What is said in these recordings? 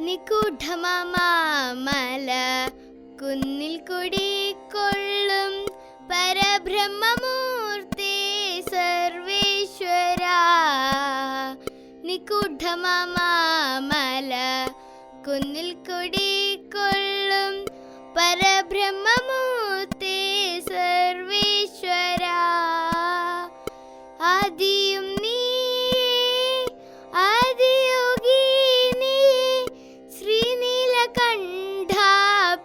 നിഗൂഢമാമല കുന്നിൽ കുടികൊള്ളും പരബ്രഹ്മമൂർത്തി സർവേശ്വര. നിഗൂഢമാമല കുന്നിൽ കുടികൊള്ളും പരബ്രഹ്മമൂർത്തി സർവേശ്വര. ആദിയും നീ ആദിയോഗി നീ ശ്രീനീലകണ്ഠ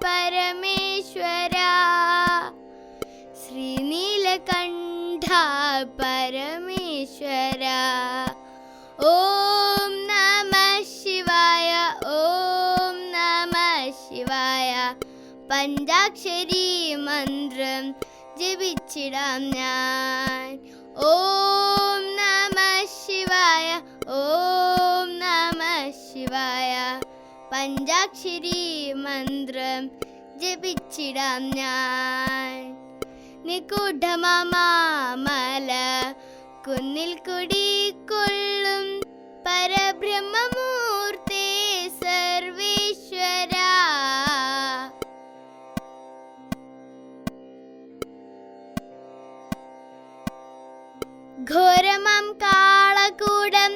പരമേശ്വര. ശ്രീനീലകണ്ഠ പരമേശ്വര. ഓം നമഃ ശിവായ, ഓം നമഃ ശിവായ. പഞ്ചാക്ഷരി മന്ത്രം ജപിച്ചിടാം ഞാൻ. ഓം നമഃ ശിവായ, ഓം നമഃ ശിവായ. പഞ്ചാക്ഷരി മന്ത്രം ജപിച്ചിടാം ഞാൻ. നിഗൂഢമാമല കുന്നിൽ കുടികൊള്ളും പരബ്രഹ്മമൂർത്തി സർവേശ്വര. ഘോരമാം കാളകൂടം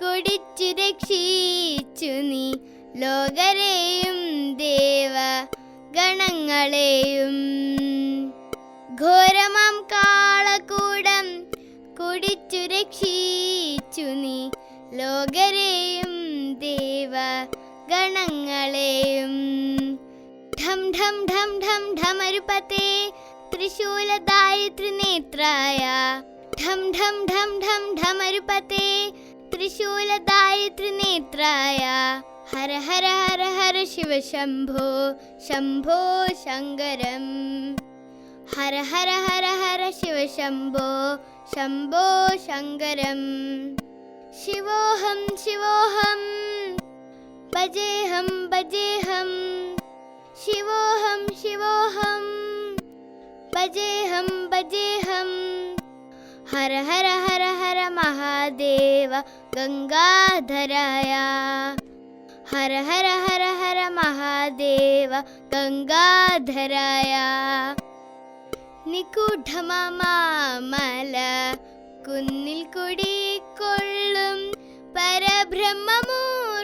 കുടിച്ചു രക്ഷിച്ചു നീ ലോകരെയും ദേവ ഗണങ്ങളെയും. ഘോരമാം കാളകൂടം കുടിച്ചു രക്ഷിച്ചു നീ ലോകരെയും ദേവ ഗണങ്ങളെയും. ഢം ഢം ഢം ഢം ഢമരുപതേ ത്രിശൂലധാരി ത്രിനേത്രായ. ഢം ഢം ഢം ഢം ഢമരുപതേ ത്രിശൂലധാരി ത്രിനേത്രായ. ഹര ഹര ഹര ഹര ശിവ ശംഭോ ശംഭോ ശങ്കരം. ഹര ഹര ഹര ഹര ശിവ ശംഭോ ശംഭോ ശങ്കരം. ശിവോഹം ശിവോഹം ഭജേഹം ഭജേഹം. ശിവോഹം ശിവോഹം ഭജേഹം ഭജേഹം. ഹര ഹര ഹര ഹര മഹാദേവ ഗംഗാധരായ. ഹര ഹര ഹര ഹര മഹാദേവ ഗംഗാധരായ. നിഗൂഢമാമല കുന്നിൽ കുടികൊള്ളും പരബ്രഹ്മമൂർത്തി